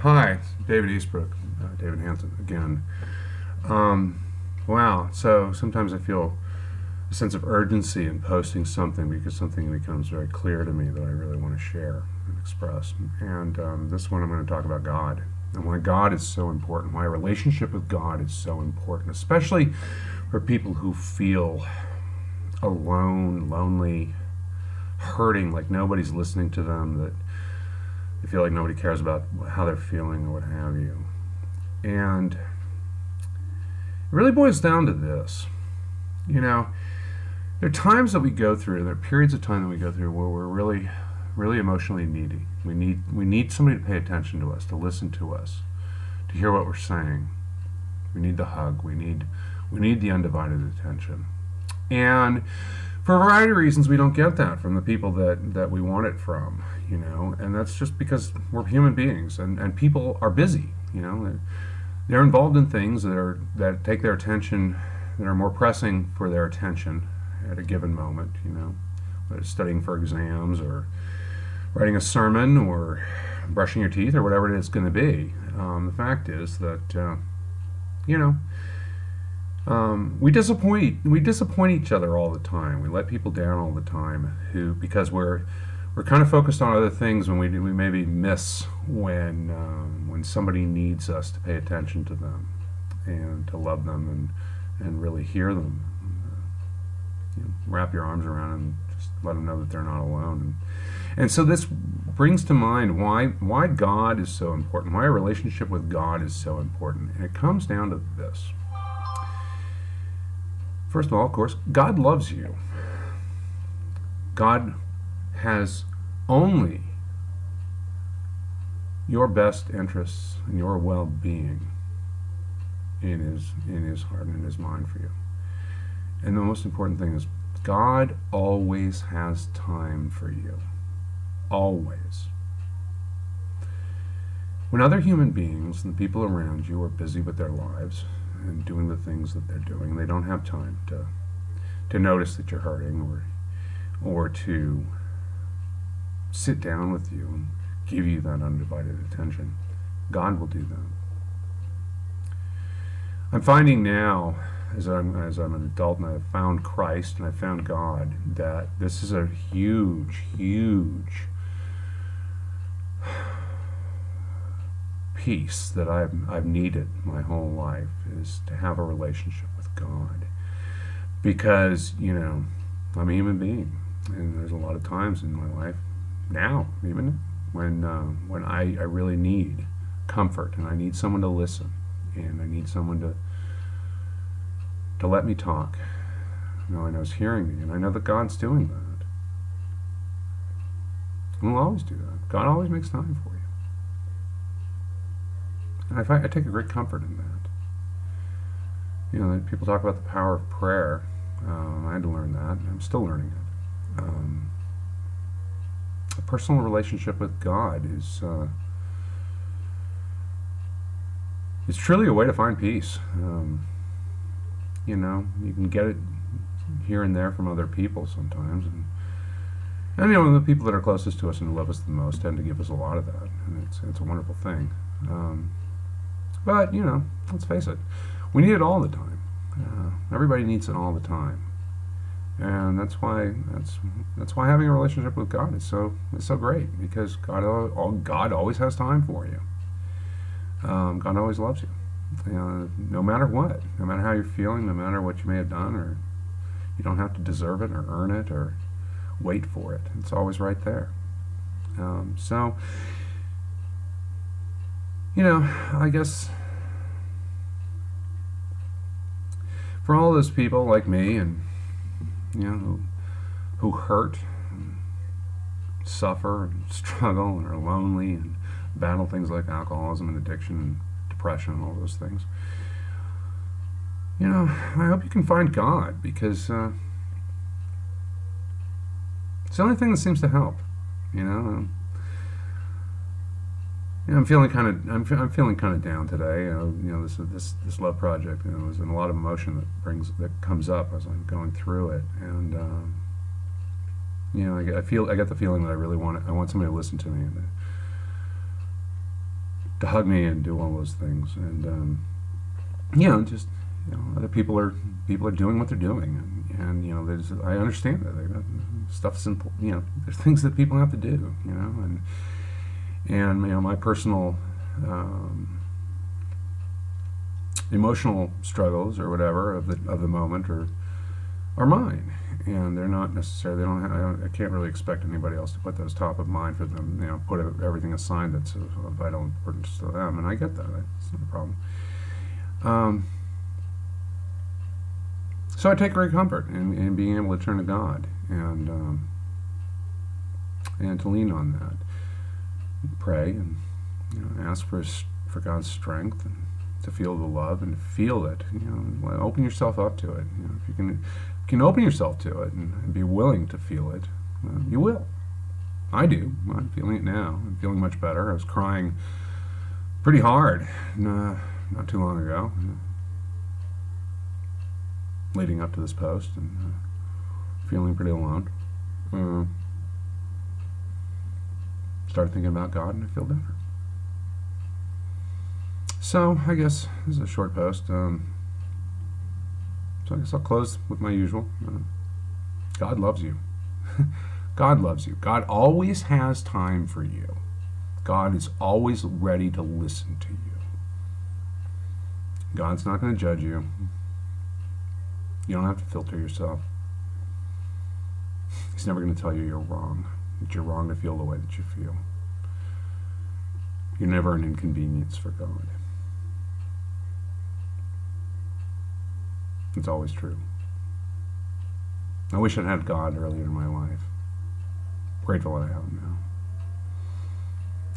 Hi, David Eastbrook, David Hanson again. Wow, so sometimes I feel a sense of urgency in posting something because something becomes very clear to me that I really want to share and express. And this one I'm going to talk about God and why God is so important, why a relationship with God is so important, especially for people who feel alone, lonely, hurting, like nobody's listening to them, that they feel like nobody cares about how they're feeling or what have you. And it really boils down to this. You know, there are times that we go through, there are periods of time that we go through where we're really, really emotionally needy. We need somebody to pay attention to us, to listen to us, to hear what we're saying. We need the hug. We need the undivided attention. And for a variety of reasons, we don't get that from the people that we want it from, and that's just because we're human beings, and people are busy, they're involved in things that take their attention, that are more pressing for their attention at a given moment, whether it's studying for exams or writing a sermon or brushing your teeth or whatever it is going to be. The fact is that, we disappoint each other all the time. We let people down all the time because we're kind of focused on other things when we maybe miss when somebody needs us to pay attention to them and to love them and really hear them. Wrap your arms around and just let them know that they're not alone. And so this brings to mind why God is so important, why a relationship with God is so important. And it comes down to this. First of all, of course, God loves you. God has only your best interests and your well-being in his heart and in his mind for you. And the most important thing is God always has time for you. Always. When other human beings and the people around you are busy with their lives and doing the things that they're doing, they don't have time to notice that you're hurting or to sit down with you and give you that undivided attention. God will do that. I'm finding now, as I'm an adult and I've found Christ and I've found God, that this is a huge, huge piece that I've needed my whole life, is to have a relationship with God, because I'm a human being, and there's a lot of times in my life now, even when I really need comfort, and I need someone to listen, and I need someone to let me talk. I know he's hearing me, and I know that God's doing that. And He'll always do that. God always makes time for you. And I take a great comfort in that. People talk about the power of prayer. I had to learn that. I'm still learning it. A personal relationship with God is truly a way to find peace. You can get it here and there from other people sometimes, and the people that are closest to us and who love us the most tend to give us a lot of that, and it's a wonderful thing. But let's face it, we need it all the time. Everybody needs it all the time, and that's why having a relationship with God is so great, because God always has time for you. God always loves you. No matter what, no matter how you're feeling, no matter what you may have done, or you don't have to deserve it or earn it or wait for it. It's always right there. I guess for all those people like me, and who hurt and suffer and struggle and are lonely and battle things like alcoholism and addiction and depression and all those things, I hope you can find God, because it's the only thing that seems to help. I'm feeling kind of down today. This love project, there's a lot of emotion that comes up as I'm going through it, and I get the feeling that I want somebody to listen to me and to hug me and do all those things. And just other people are doing what they're doing, and I understand that. Stuff's simple. There's things that people have to do. And my personal emotional struggles or whatever of the moment are mine, and they're not necessarily. I can't really expect anybody else to put those top of mind for them. Put everything aside that's of vital importance to them, and I get that. It's not a problem. So I take great comfort in being able to turn to God and to lean on that, and pray, and ask for God's strength, and to feel the love and to feel it. Open yourself up to it. If you can open yourself to it and be willing to feel it, you will. I do. I'm feeling it now. I'm feeling much better. I was crying pretty hard not too long ago, leading up to this post, and feeling pretty alone. Started thinking about God, and I feel better. So I guess this is a short post. So I guess I'll close with my usual. God loves you. God loves you. God always has time for you. God is always ready to listen to you. God's not going to judge you. You don't have to filter yourself. He's never going to tell you you're wrong, that you're wrong to feel the way that you feel. You're never an inconvenience for God. It's always true. I wish I'd had God earlier in my life. Grateful that I have him now.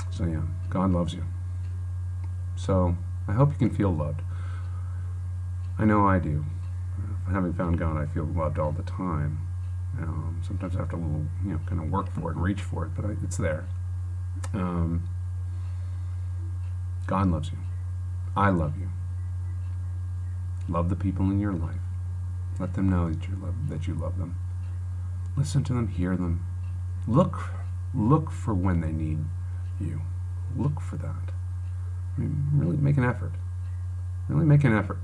So yeah, God loves you. So I hope you can feel loved. I know I do. Having found God, I feel loved all the time. Sometimes I have to kind of work for it and reach for it, but it's there. God loves you. I love you. Love the people in your life. Let them know that you love them. Listen to them, hear them. Look for when they need you. Look for that. I mean, really make an effort. Really make an effort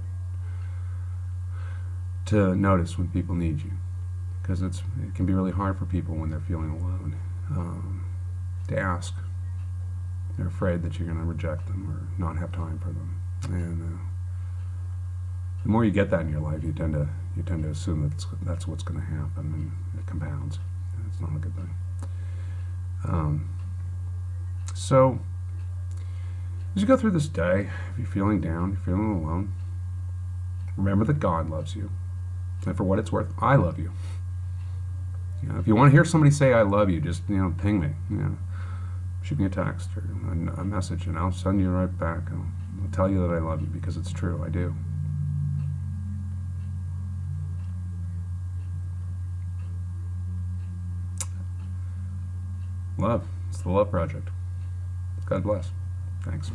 to notice when people need you, because it can be really hard for people when they're feeling alone to ask. They're afraid that you're going to reject them or not have time for them, and the more you get that in your life, you tend to assume that's what's going to happen, and it compounds. It's not a good thing. So as you go through this day, if you're feeling down, you're feeling alone, remember that God loves you, and for what it's worth, I love you. If you want to hear somebody say I love you, just ping me. Shoot me a text or a message, and I'll send you right back. I'll tell you that I love you, because it's true. I do. Love. It's the Love Project. God bless. Thanks.